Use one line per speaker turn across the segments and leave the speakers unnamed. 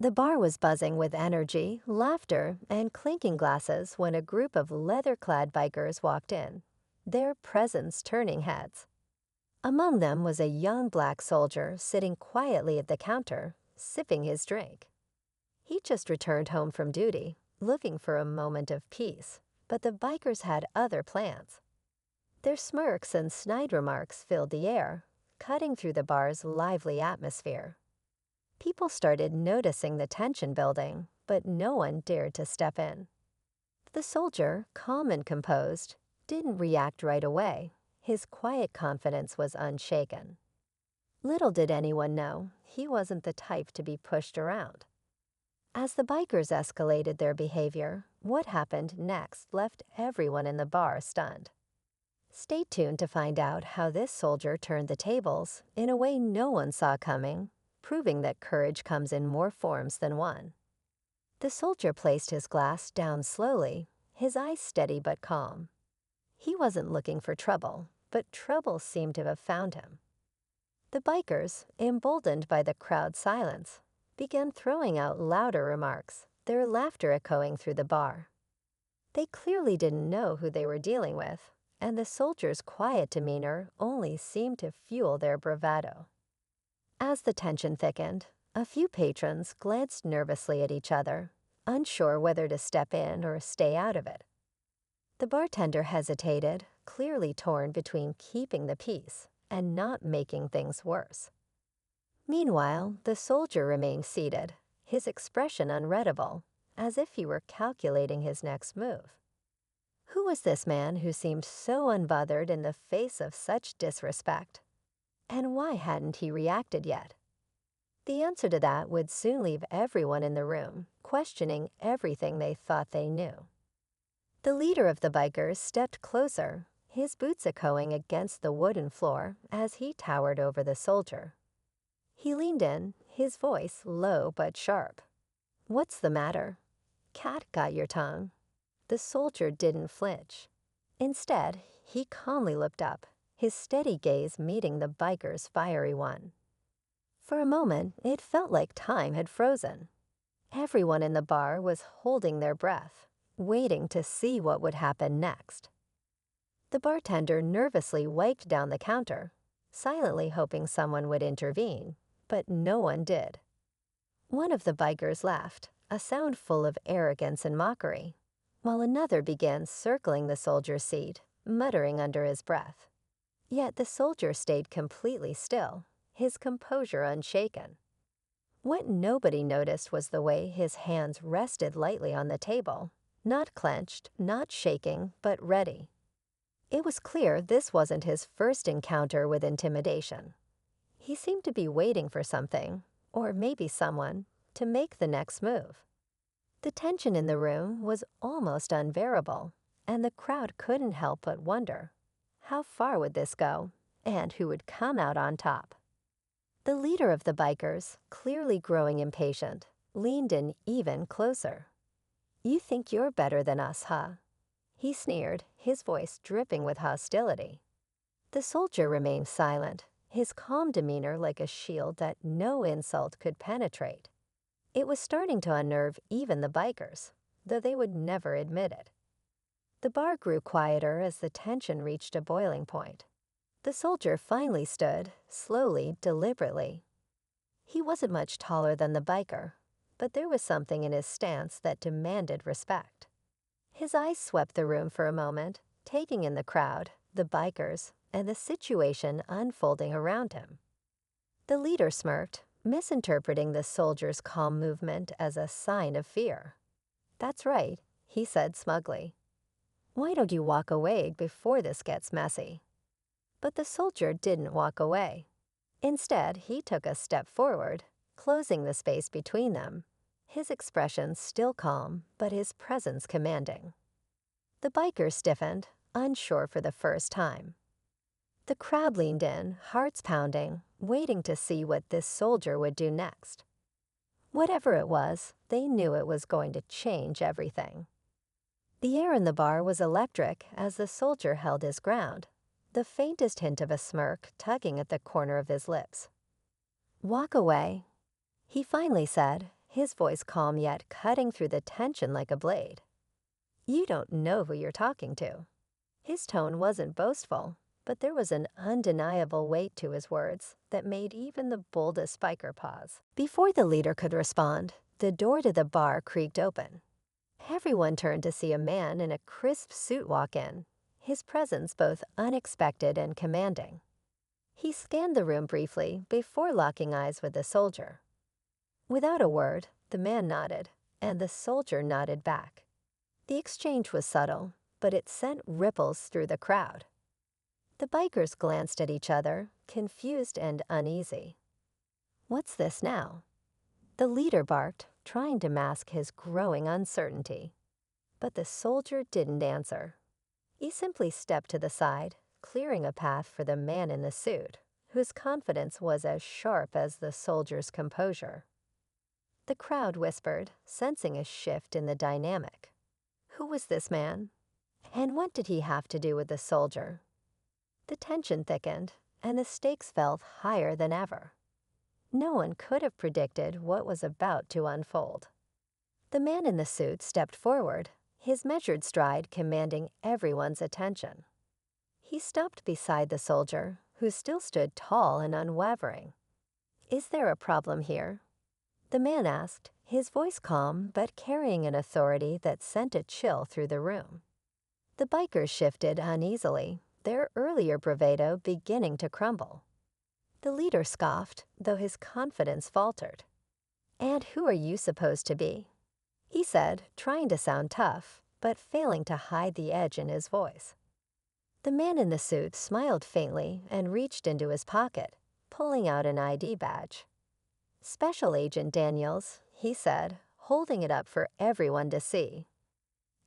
The bar was buzzing with energy, laughter, and clinking glasses when a group of leather-clad bikers walked in, their presence turning heads. Among them was a young black soldier sitting quietly at the counter, sipping his drink. He just returned home from duty, looking for a moment of peace, but the bikers had other plans. Their smirks and snide remarks filled the air, cutting through the bar's lively atmosphere. People started noticing the tension building, but no one dared to step in. The soldier, calm and composed, didn't react right away. His quiet confidence was unshaken. Little did anyone know, he wasn't the type to be pushed around. As the bikers escalated their behavior, what happened next left everyone in the bar stunned. Stay tuned to find out how this soldier turned the tables in a way no one saw coming, proving that courage comes in more forms than one. The soldier placed his glass down slowly, his eyes steady but calm. He wasn't looking for trouble, but trouble seemed to have found him. The bikers, emboldened by the crowd's silence, began throwing out louder remarks, their laughter echoing through the bar. They clearly didn't know who they were dealing with, and the soldier's quiet demeanor only seemed to fuel their bravado. As the tension thickened, a few patrons glanced nervously at each other, unsure whether to step in or stay out of it. The bartender hesitated, clearly torn between keeping the peace and not making things worse. Meanwhile, the soldier remained seated, his expression unreadable, as if he were calculating his next move. Who was this man who seemed so unbothered in the face of such disrespect? And why hadn't he reacted yet? The answer to that would soon leave everyone in the room questioning everything they thought they knew. The leader of the bikers stepped closer, his boots echoing against the wooden floor as he towered over the soldier. He leaned in, his voice low but sharp. "What's the matter? Cat got your tongue." The soldier didn't flinch. Instead, he calmly looked up, his steady gaze meeting the biker's fiery one. For a moment, it felt like time had frozen. Everyone in the bar was holding their breath, waiting to see what would happen next. The bartender nervously wiped down the counter, silently hoping someone would intervene, but no one did. One of the bikers laughed, a sound full of arrogance and mockery, while another began circling the soldier's seat, muttering under his breath. Yet the soldier stayed completely still, his composure unshaken. What nobody noticed was the way his hands rested lightly on the table, not clenched, not shaking, but ready. It was clear this wasn't his first encounter with intimidation. He seemed to be waiting for something, or maybe someone, to make the next move. The tension in the room was almost unbearable, and the crowd couldn't help but wonder, how far would this go, and who would come out on top? The leader of the bikers, clearly growing impatient, leaned in even closer. "You think you're better than us, huh?" He sneered, his voice dripping with hostility. The soldier remained silent, his calm demeanor like a shield that no insult could penetrate. It was starting to unnerve even the bikers, though they would never admit it. The bar grew quieter as the tension reached a boiling point. The soldier finally stood, slowly, deliberately. He wasn't much taller than the biker, but there was something in his stance that demanded respect. His eyes swept the room for a moment, taking in the crowd, the bikers, and the situation unfolding around him. The leader smirked, misinterpreting the soldier's calm movement as a sign of fear. "That's right," he said smugly. "Why don't you walk away before this gets messy?" But the soldier didn't walk away. Instead, he took a step forward, closing the space between them, his expression still calm, but his presence commanding. The biker stiffened, unsure for the first time. The crowd leaned in, hearts pounding, waiting to see what this soldier would do next. Whatever it was, they knew it was going to change everything. The air in the bar was electric as the soldier held his ground, the faintest hint of a smirk tugging at the corner of his lips. "Walk away," he finally said, his voice calm yet cutting through the tension like a blade. "You don't know who you're talking to." His tone wasn't boastful, but there was an undeniable weight to his words that made even the boldest biker pause. Before the leader could respond, the door to the bar creaked open. Everyone turned to see a man in a crisp suit walk in, his presence both unexpected and commanding. He scanned the room briefly before locking eyes with the soldier. Without a word, the man nodded, and the soldier nodded back. The exchange was subtle, but it sent ripples through the crowd. The bikers glanced at each other, confused and uneasy. "What's this now?" The leader barked, trying to mask his growing uncertainty. But the soldier didn't answer. He simply stepped to the side, clearing a path for the man in the suit, whose confidence was as sharp as the soldier's composure. The crowd whispered, sensing a shift in the dynamic. Who was this man? And what did he have to do with the soldier? The tension thickened, and the stakes felt higher than ever. No one could have predicted what was about to unfold. The man in the suit stepped forward, his measured stride commanding everyone's attention. He stopped beside the soldier, who still stood tall and unwavering. "Is there a problem here?" the man asked, his voice calm but carrying an authority that sent a chill through the room. The bikers shifted uneasily, their earlier bravado beginning to crumble. The leader scoffed, though his confidence faltered. "And who are you supposed to be?" he said, trying to sound tough, but failing to hide the edge in his voice. The man in the suit smiled faintly and reached into his pocket, pulling out an ID badge. "Special Agent Daniels," he said, holding it up for everyone to see.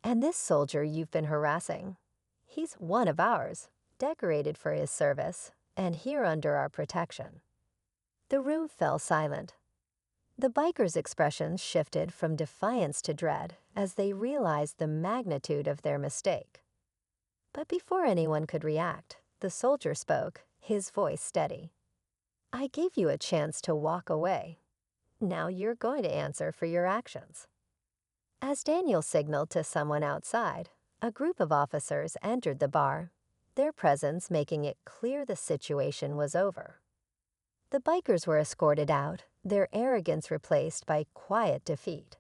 "And this soldier you've been harassing, he's one of ours, decorated for his service, and here under our protection." The room fell silent. The bikers' expressions shifted from defiance to dread as they realized the magnitude of their mistake. But before anyone could react, the soldier spoke, his voice steady. "I gave you a chance to walk away. Now you're going to answer for your actions." As Daniel signaled to someone outside, a group of officers entered the bar, their presence making it clear the situation was over. The bikers were escorted out, their arrogance replaced by quiet defeat.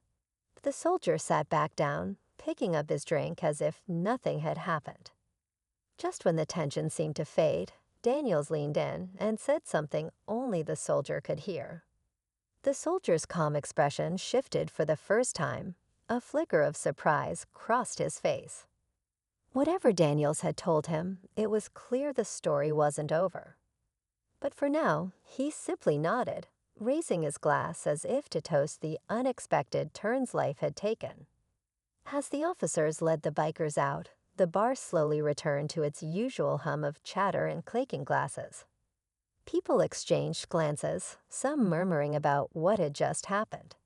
The soldier sat back down, picking up his drink as if nothing had happened. Just when the tension seemed to fade, Daniels leaned in and said something only the soldier could hear. The soldier's calm expression shifted for the first time. A flicker of surprise crossed his face. Whatever Daniels had told him, it was clear the story wasn't over. But for now, he simply nodded, raising his glass as if to toast the unexpected turns life had taken. As the officers led the bikers out, the bar slowly returned to its usual hum of chatter and clinking glasses. People exchanged glances, some murmuring about what had just happened.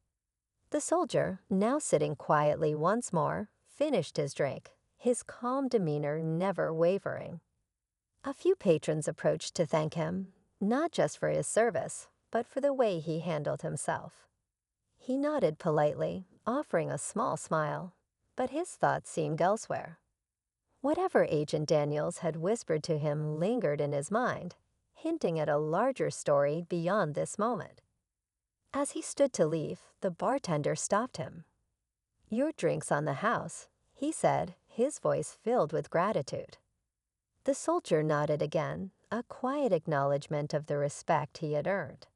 The soldier, now sitting quietly once more, finished his drink, his calm demeanor never wavering. A few patrons approached to thank him, not just for his service, but for the way he handled himself. He nodded politely, offering a small smile, but his thoughts seemed elsewhere. Whatever Agent Daniels had whispered to him lingered in his mind, hinting at a larger story beyond this moment. As he stood to leave, the bartender stopped him. "Your drink's on the house," he said, his voice filled with gratitude. The soldier nodded again, a quiet acknowledgement of the respect he had earned.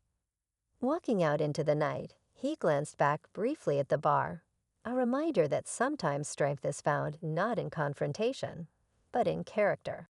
Walking out into the night, he glanced back briefly at the bar, a reminder that sometimes strength is found not in confrontation, but in character.